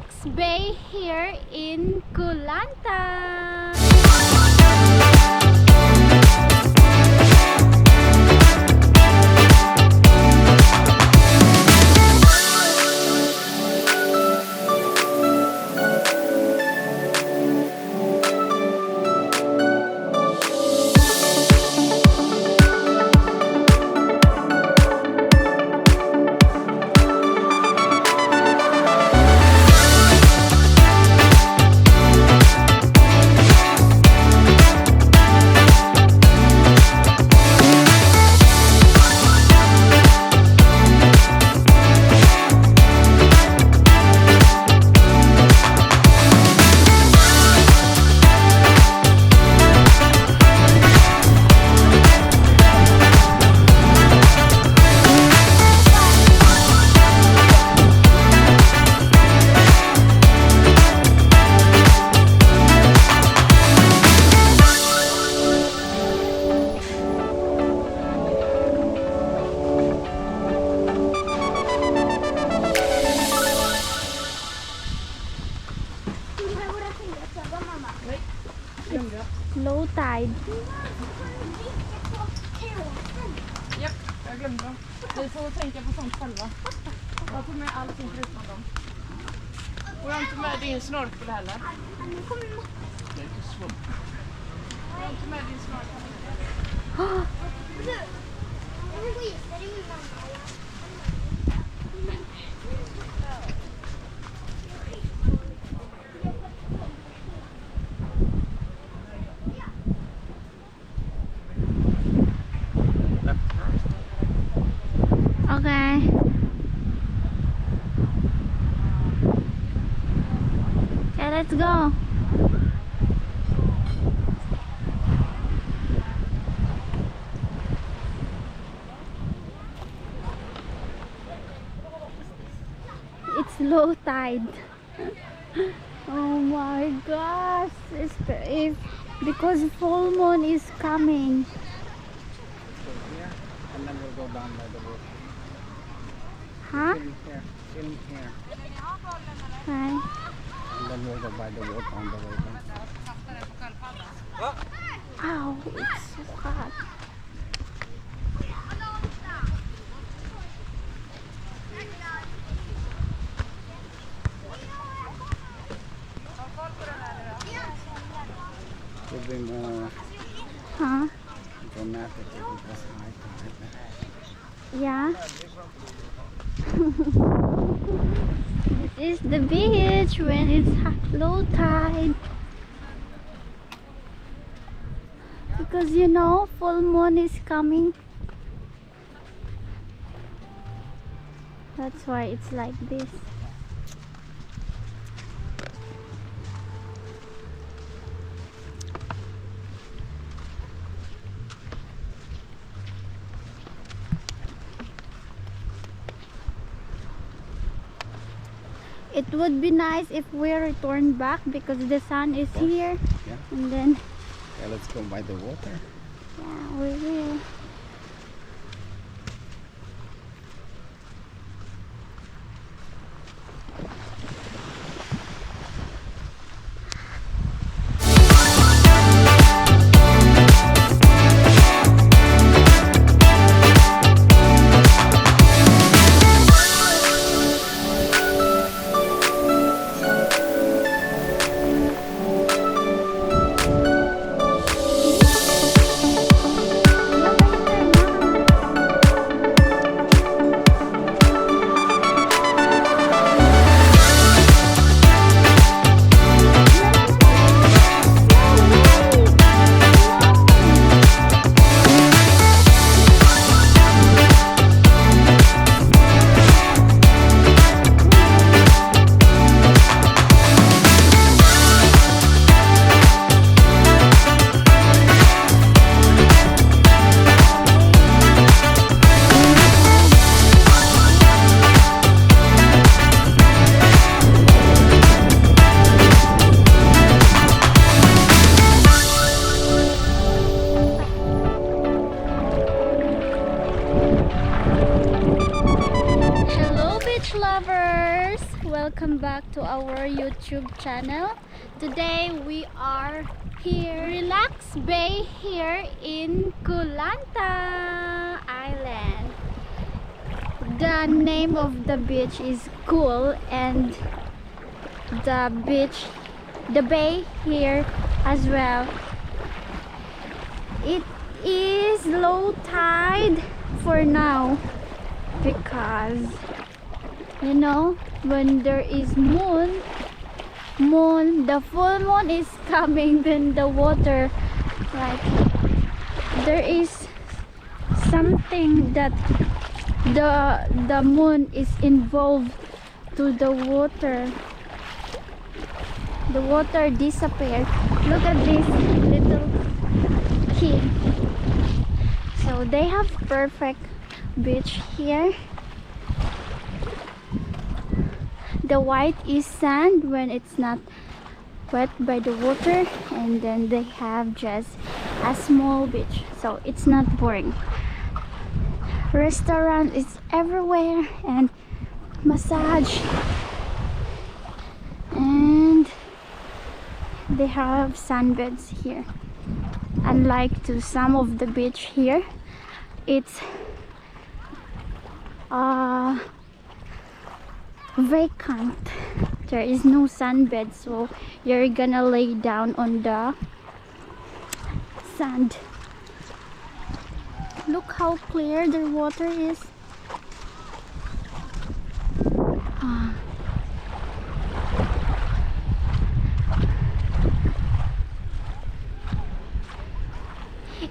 relaxed bay here in Koh Lanta. Low tide. Japp, jag glömde dem. Vi får tänka på sånt själva. Jag tog med allting förutom dem. Och jag har inte med din snorkel heller. Det är inte svårt. Jag har inte med din snorkel. Okay. Okay, let's go. It's low tide. Oh my gosh. If because full moon is coming. And then we'll go down by the boat. Huh? Film here. Okay. And then we'll go by the boat on the way down. Ow, it's so hot. We've been Huh? dramatic if it was high tide. Yeah. This is the beach when it's low tide. Because you know, full moon is coming. That's why it's like this. It would be nice if we return back because the sun is here. Yeah. And then, Yeah, let's go by the water. yeah, we will. to our YouTube channel. Today we are here, Relax Bay here in Koh Lanta Island. The name of the beach is Cool, and the bay here as well. It is low tide for now because you know when there is moon, the full moon is coming, then the water, like there is something that the moon is involved to the water. The water disappeared. Look at this little kid. So they have perfect beach here. The white is sand when it's not wet by the water, and then they have just a small beach, so it's not boring. Restaurant is everywhere and massage, and they have sunbeds here. Unlike to some of the beach here, it's vacant. There is no sunbed, so you're gonna lay down on the sand. Look how clear the water is.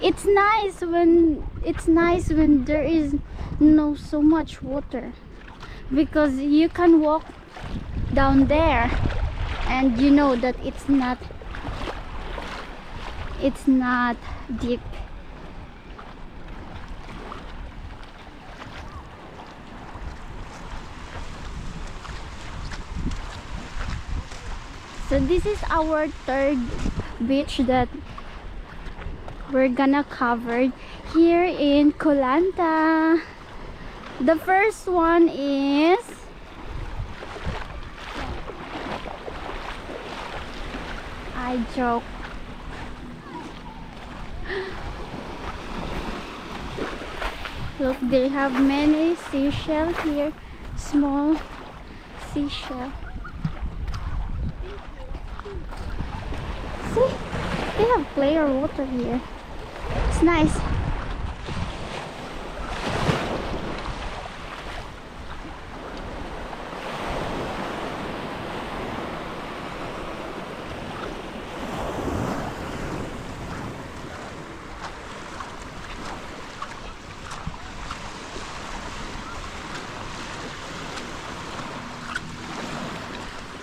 It's nice when there is no so much water, because you can walk down there and you know that it's not deep. So this is our third beach that we're gonna cover here in Koh Lanta. The first one is I joke. Look, they have many seashells here, small seashell. See, they have clear water here. It's nice.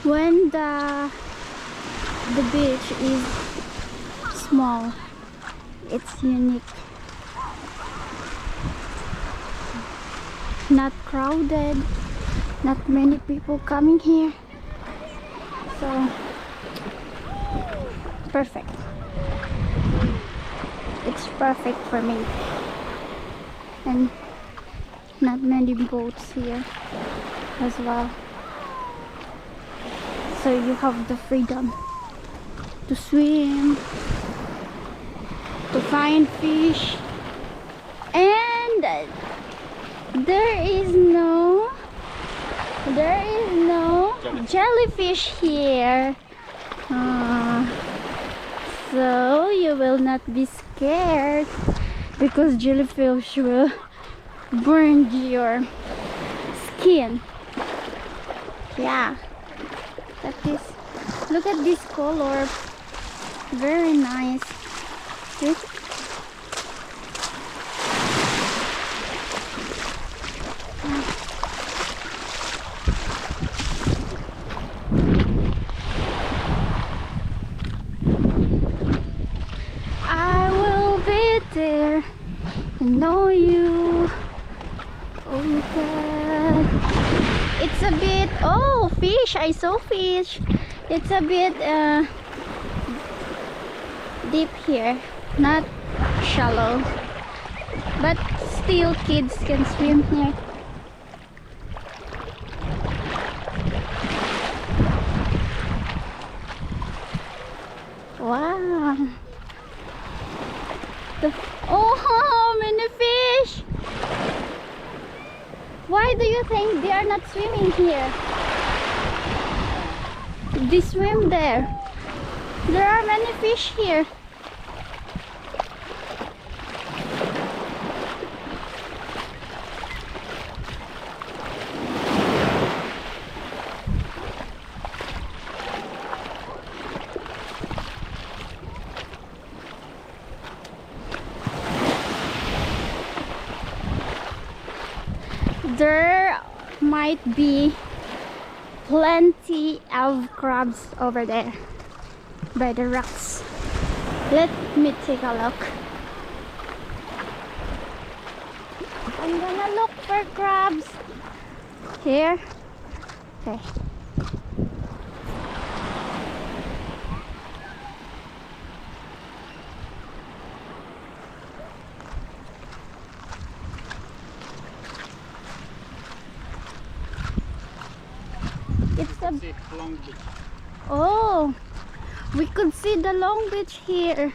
When the beach is small, it's unique. Not crowded, not many people coming here, so perfect. It's perfect for me, and not many boats here as well, so you have the freedom to swim, to find fish, and there is no jellyfish here. So you will not be scared, because jellyfish will burn your skin. Yeah, look at this color, very nice. See? I will be there and know you. Oh God, it's a bit, oh, fish, I saw fish. It's a bit deep here, not shallow, but still kids can swim here. Wow. Oh, how many fish! Why do you think they are not swimming here? They swim there. There are many fish here. There might be plenty of crabs over there by the rocks. Let me take a look. I'm gonna look for crabs here. Okay. It's a Long beach. oh, we could see the Long Beach here.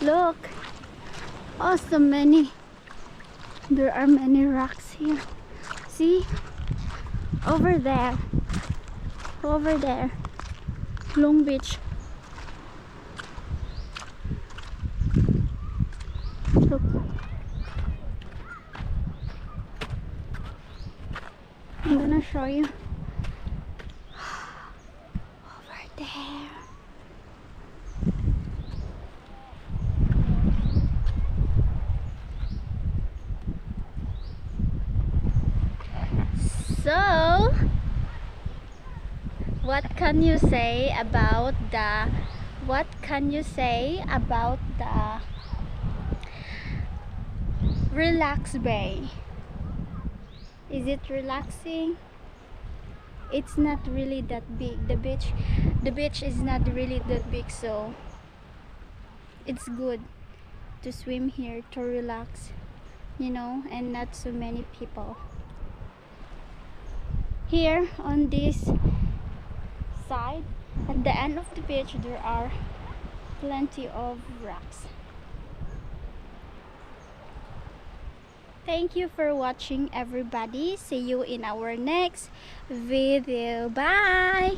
Look, oh, so many. There are many rocks here. See, over there, Long Beach. Look, I'm gonna show you. Over there. So, what can you say about the Relax Bay? Is it relaxing? It's not really that big. The beach is not really that big, so it's good to swim here to relax, you know, and not so many people. Here on this side, at the end of the beach, there are plenty of rocks. Thank you for watching, everybody. See you in our next video. Bye.